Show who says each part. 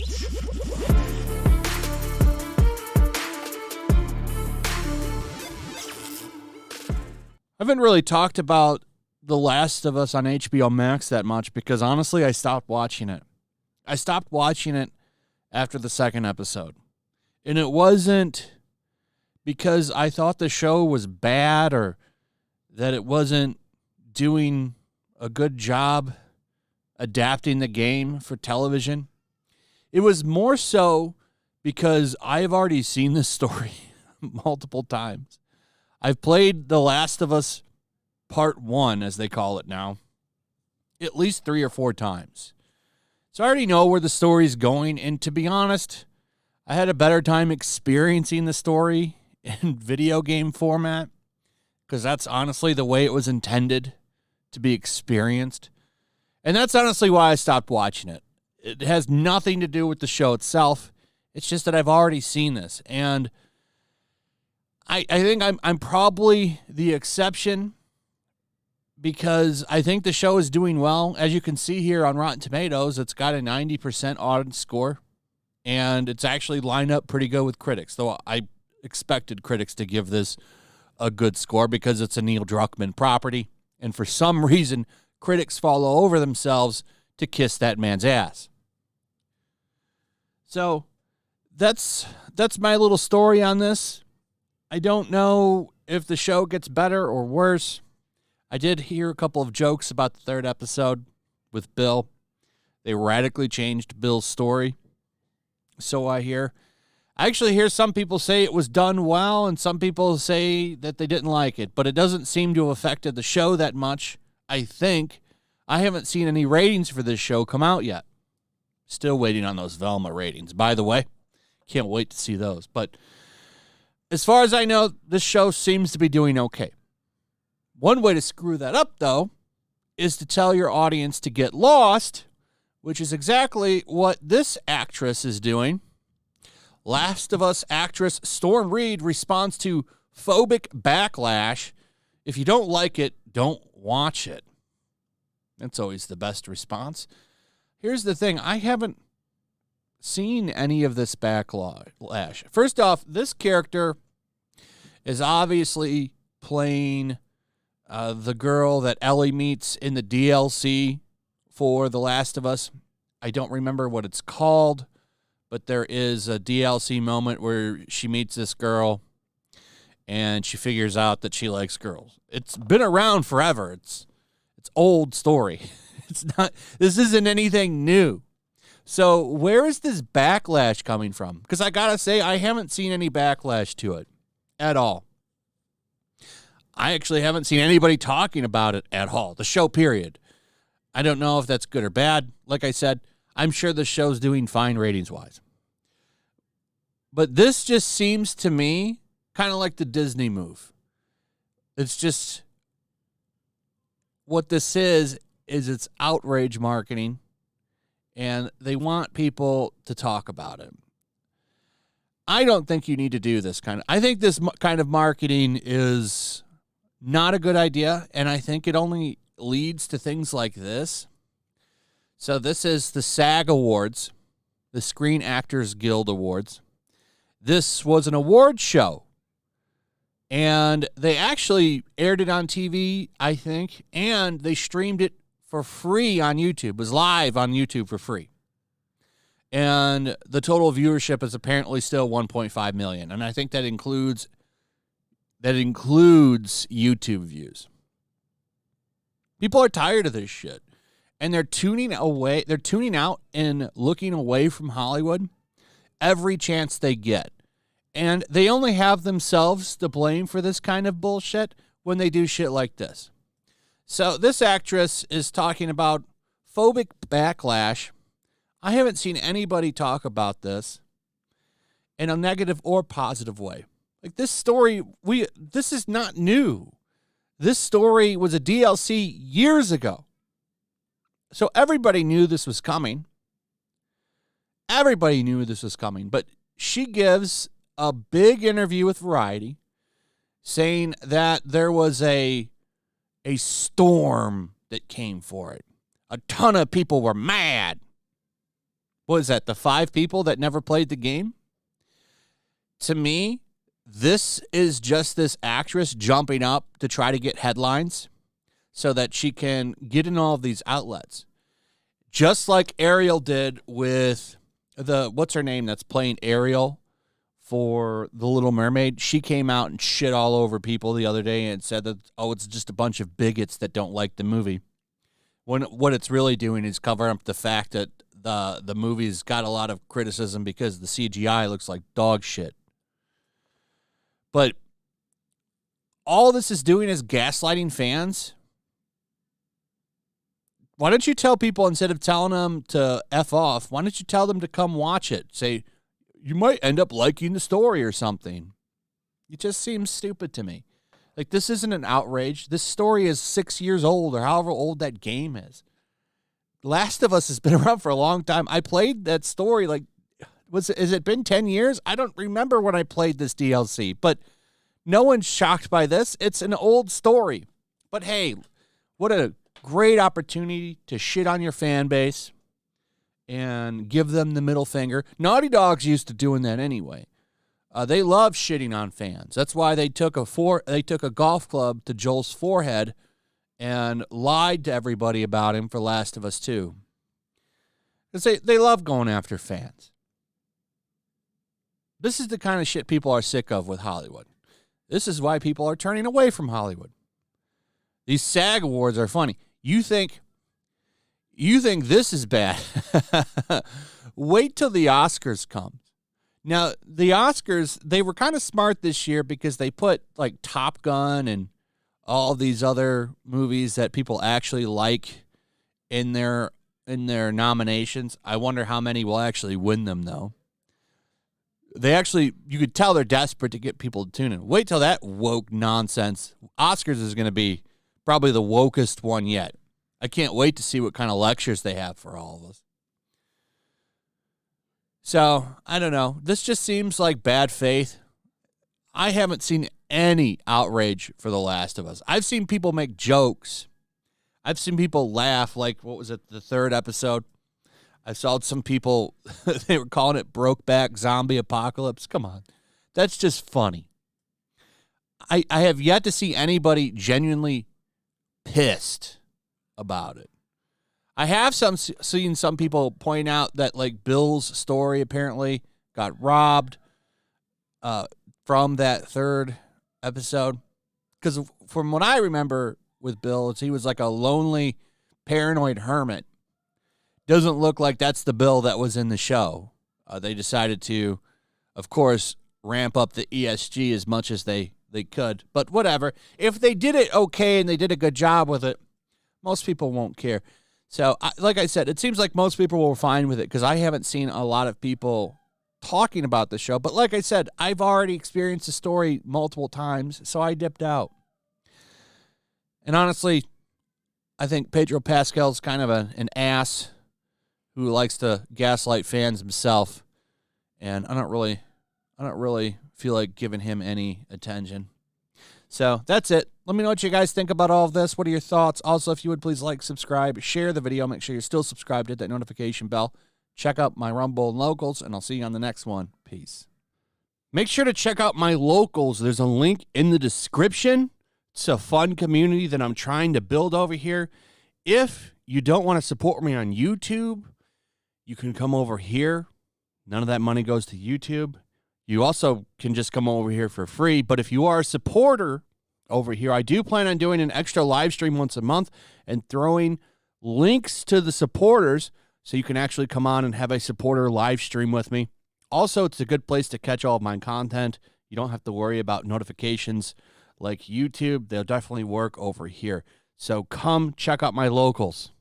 Speaker 1: I haven't really talked about The Last of Us on HBO Max that much because honestly, I stopped watching it. I stopped watching it after the second episode. And it wasn't because I thought the show was bad or that it wasn't doing a good job adapting the game for television. It was more so because I've already seen this story multiple times. I've played The Last of Us Part 1, as they call it now, at least 3 or 4 times. So I already know where the story's going, and to be honest, I had a better time experiencing the story in video game format because that's honestly the way it was intended to be experienced. And that's honestly why I stopped watching it. It has nothing to do with the show itself. It's just that I've already seen this, and I think I'm probably the exception because I think the show is doing well. As you can see here on Rotten Tomatoes, it's got a 90% audience score, and it's actually lined up pretty good with critics, though I expected critics to give this a good score because it's a Neil Druckmann property, and for some reason, critics fall over themselves to kiss that man's ass. So that's my little story on this. I don't know if the show gets better or worse. I did hear a couple of jokes about the third episode with Bill. They radically changed Bill's story, so I hear. I actually hear some people say it was done well, and some people say that they didn't like it, but it doesn't seem to have affected the show that much, I think. I haven't seen any ratings for this show come out yet. Still waiting on those Velma ratings, by the way. Can't wait to see those, but as far as I know, this show seems to be doing okay. One way to screw that up, though, is to tell your audience to get lost, which is exactly what this actress is doing. Last of Us actress Storm Reed responds to phobic backlash. If you don't like it, don't watch it. That's always the best response. Here's the thing. I haven't seen any of this backlash. First off, this character is obviously playing the girl that Ellie meets in the DLC for The Last of Us. I don't remember what it's called, but there is a DLC moment where she meets this girl and she figures out that she likes girls. It's been around forever. It's old story. This isn't anything new. So where is this backlash coming from? Because I got to say, I haven't seen any backlash to it at all. I actually haven't seen anybody talking about it at all. The show, period. I don't know if that's good or bad. Like I said, I'm sure the show's doing fine ratings-wise. But this just seems to me kind of like the Disney move. It's just what this is it's outrage marketing. And they want people to talk about it. I don't think you need to do this I think this kind of marketing is not a good idea, and I think it only leads to things like this. So this is the SAG Awards, the Screen Actors Guild Awards. This was an award show, and they actually aired it on TV, I think, and they streamed it for free on YouTube. It was live on YouTube for free. And the total viewership is apparently still 1.5 million. And I think that includes YouTube views. People are tired of this shit. And they're tuning out and looking away from Hollywood every chance they get. And they only have themselves to blame for this kind of bullshit when they do shit like this. So this actress is talking about phobic backlash. I haven't seen anybody talk about this in a negative or positive way. Like this story, this is not new. This story was a DLC years ago. So everybody knew this was coming. Everybody knew this was coming. But she gives a big interview with Variety saying that there was a storm that came for it. A ton of people were mad. what is that, the 5 people that never played the game? To me, this is just this actress jumping up to try to get headlines so that she can get in all of these outlets. Just like Ariel did with what's her name that's playing Ariel for The Little Mermaid. She came out and shit all over people the other day and said that, oh, it's just a bunch of bigots that don't like the movie. When what it's really doing is covering up the fact that the movie's got a lot of criticism because the CGI looks like dog shit. But all this is doing is gaslighting fans. Why don't you tell people, instead of telling them to F off, why don't you tell them to come watch it? Say, you might end up liking the story or something. It just seems stupid to me. Like, this isn't an outrage. This story is 6 years old or however old that game is. Last of Us has been around for a long time. I played that story, like, has it been 10 years? I don't remember when I played this DLC, but no one's shocked by this. It's an old story. But hey, what a great opportunity to shit on your fan base and give them the middle finger. Naughty Dog's used to doing that anyway. They love shitting on fans. That's why they took a golf club to Joel's forehead and lied to everybody about him for Last of Us 2. Because they love going after fans. This is the kind of shit people are sick of with Hollywood. This is why people are turning away from Hollywood. These SAG awards are funny. You think this is bad? Wait till the Oscars come. Now, the Oscars, they were kind of smart this year because they put like Top Gun and all these other movies that people actually like in their nominations. I wonder how many will actually win them, though. You could tell they're desperate to get people to tune in. Wait till that woke nonsense. Oscars is going to be probably the wokest one yet. I can't wait to see what kind of lectures they have for all of us. So, I don't know. This just seems like bad faith. I haven't seen any outrage for The Last of Us. I've seen people make jokes. I've seen people laugh, like, what was it, the 3rd episode? I saw some people, they were calling it Brokeback Zombie Apocalypse. Come on. That's just funny. I have yet to see anybody genuinely pissed about it. I have seen some people point out that, like, Bill's story apparently got robbed from that 3rd episode. Because from what I remember with Bill, he was like a lonely, paranoid hermit. Doesn't look like that's the Bill that was in the show. They decided to, of course, ramp up the ESG as much as they could. But whatever. If they did it okay and they did a good job with it, most people won't care. So, like I said, it seems like most people were fine with it because I haven't seen a lot of people talking about the show. But like I said, I've already experienced the story multiple times, so I dipped out. And honestly, I think Pedro Pascal's kind of an ass who likes to gaslight fans himself, and I don't really feel like giving him any attention. So that's it. Let me know what you guys think about all of this. What are your thoughts? Also, if you would please like, subscribe, share the video. Make sure you're still subscribed. Hit that notification bell. Check out my Rumble and Locals, and I'll see you on the next one. Peace. Make sure to check out my Locals. There's a link in the description. It's a fun community that I'm trying to build over here. If you don't want to support me on YouTube, you can come over here. None of that money goes to YouTube. You also can just come over here for free. But if you are a supporter over here, I do plan on doing an extra live stream once a month and throwing links to the supporters so you can actually come on and have a supporter live stream with me. Also, it's a good place to catch all of my content. You don't have to worry about notifications like YouTube. They'll definitely work over here. So come check out my Locals.